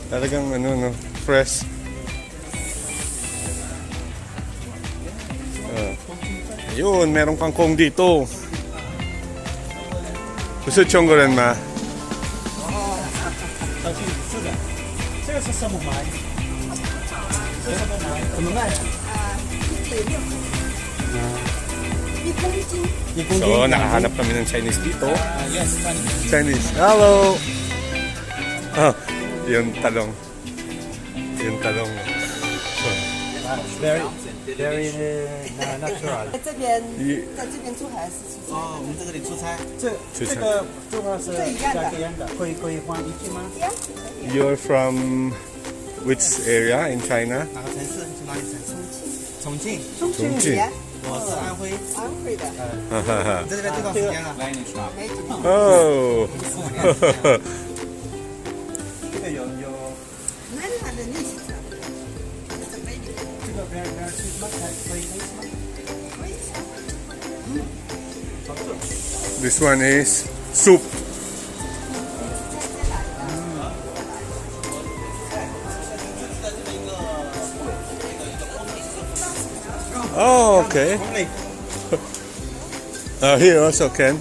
Talagang ano, no, fresh. Yun, merong kangkong dito. Gusto chonggoran ma? 这个是什么麦？是什么麦？怎么卖？So, nakahanap kami ng Chinese dito. Yes, Chinese. Hello! Oh, yung talong. Yung talong. very natural. 在这边出还是出差？哦，我们这个里出差，这个做法是加一样的，可以换一句吗？ You're from which area in China? 哪个城市？是哪里城市？重庆。重庆重庆人，我是安徽。安徽的。你在这边多长时间了？没几年。Oh! 这个有，那你看这历史上，这个边是什么？可以吗？ This one is soup. Oh, okay. Here also can.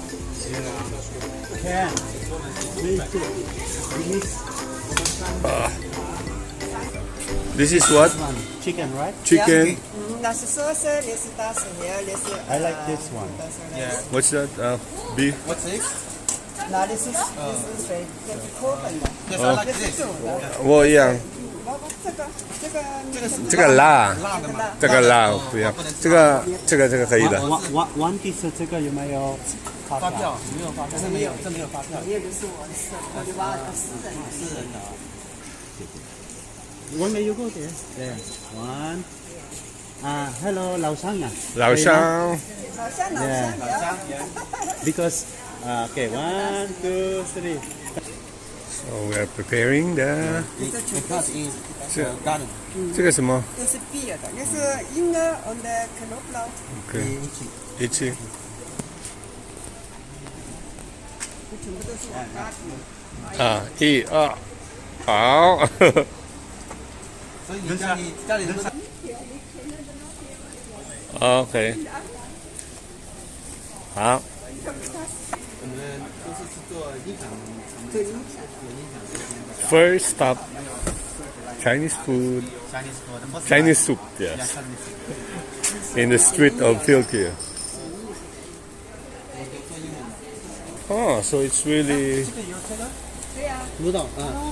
Can. This is what? Chicken, right? Chicken. 那是说是那是大是面，那是。 I like this one. What's that? Beef. What's this? 那里是水，这是口本的， Yes, I like 这是 this. 煮的。我一样。这个这个辣，辣的吗？这个辣不一样。这个可以的。 One piece 这个有没有发票？没有发票，这没有发票。也就是我的娃私人的。私人的。One may you go there? There. One. Hello, 老乡呀。老乡。老乡，老乡。 Because okay, 1, 2, 3. So we are preparing the. Because is garden. 这个什么？这是毕业的，那是婴儿 on the knoblauch。 OK，一起。全部都是我家的。 1、2，好。所以你家里都是。 OK，好。我们都是做音响，对，影响。 First stop, Chinese food, Chinese soup, yes, in the street of Feldkirch. Oh, so it's really. 对呀。舞蹈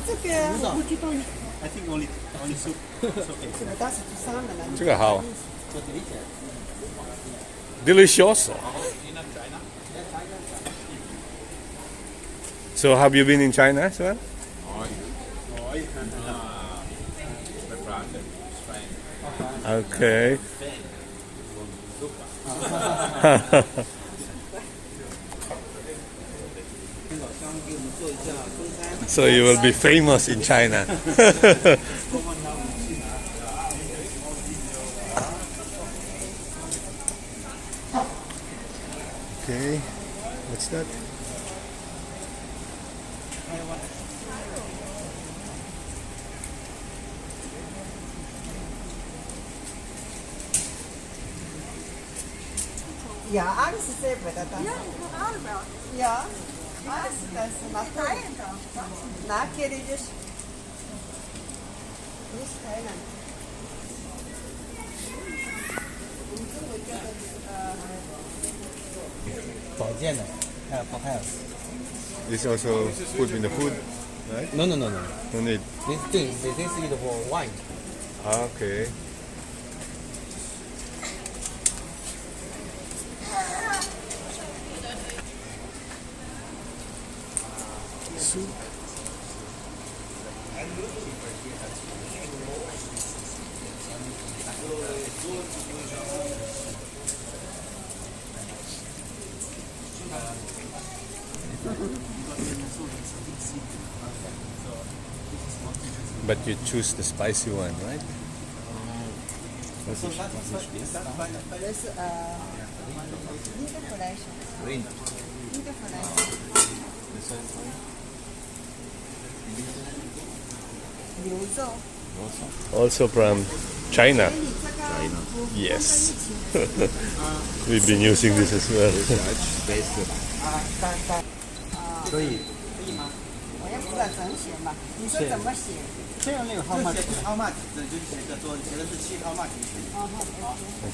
这边舞蹈。I think only soup. 这个倒是不上的了。这个好。Delicious. So have you been in China, Saan? Okay. So you will be famous in China. Okay, what's that? Ja, alles ist selber da. Ja, alles das macht na, Kirche. Nicht teilen. This also put in the food, right? No. No need. This is for wine. Okay. Soup. But you choose the spicy one, right? Das ist Rinderfleisch. Rinderfleisch. 牛肉。 Also from China. Yes. We've been using this as well. 可以。我要不然怎么写嘛？你说怎么写？这样那个 how much？ how much 就写个多，写的是7 how much。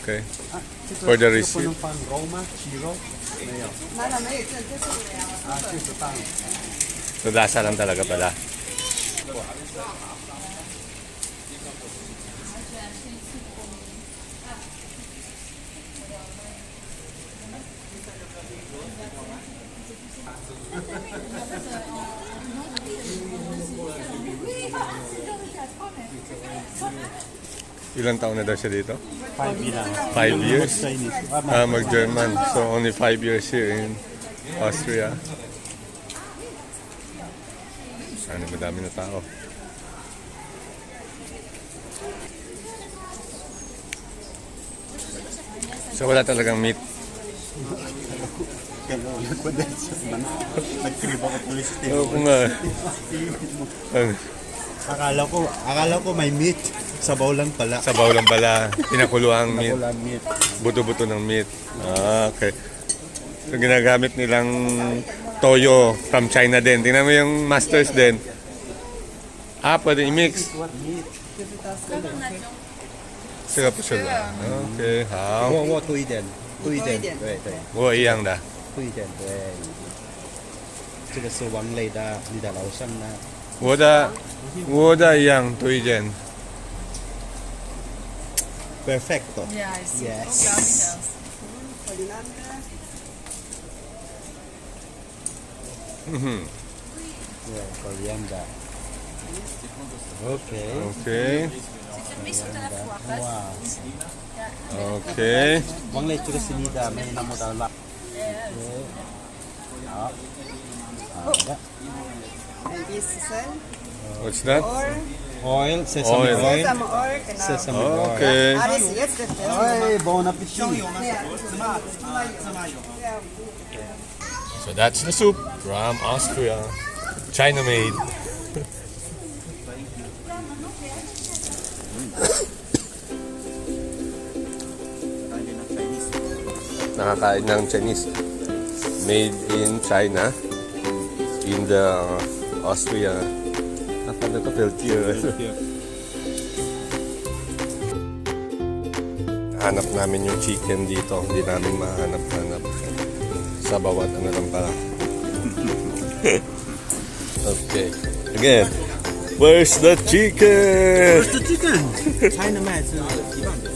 Okay. 啊，这 For the 个 receipt 不能放肉吗？鸡肉？没有。拿了没有？这就是啊，就是放。 So, lasa lang talaga pala. Ilang taon na daw siya dito? 5 lang. 5 years? Chinese. Mag-German. So, only 5 years here in Austria. Sana madami na tao. So, wala talagang meat. Nag-crib ako police Oo kung nga. Akala ko may meat. Sabaw lang pala. Sabaw lang pala. Pinakuluhang meat. Wala meat. Buto-buto ng meat. Ah, okay. So, ginagamit nilang toyo from China din. Tingnan mo yung masters din. Ah, pwede i-mix. What meat? Sarap sila. Okay, 好。我多一点，多一点，对对，我一样的。多一点，对。这个是王磊的，你的老乡呢？我的一样多一点。 Perfecto. Yeah, I see. Yes. Yeah, coriander. Okay. Okay. Wow. Okay. 王磊这个是你的，没那么的辣。好。好的。 And this one, What's that? Oil, sesame Oil. oil. sesame oil, genau. Sesame oil. Okay. Alles jetzt ist das. Hey, bon appetit. Ja. So that's the soup from Austria. China made. Nakakain ng Chinese. Made in China. In the Austria. Apa na to? Feldkirch. Hanap namin yung chicken dito. Hindi namin mahanap-hanap. Sa bawat ano lang pala. Okay. Again. Where's the chicken? China 卖是1万多。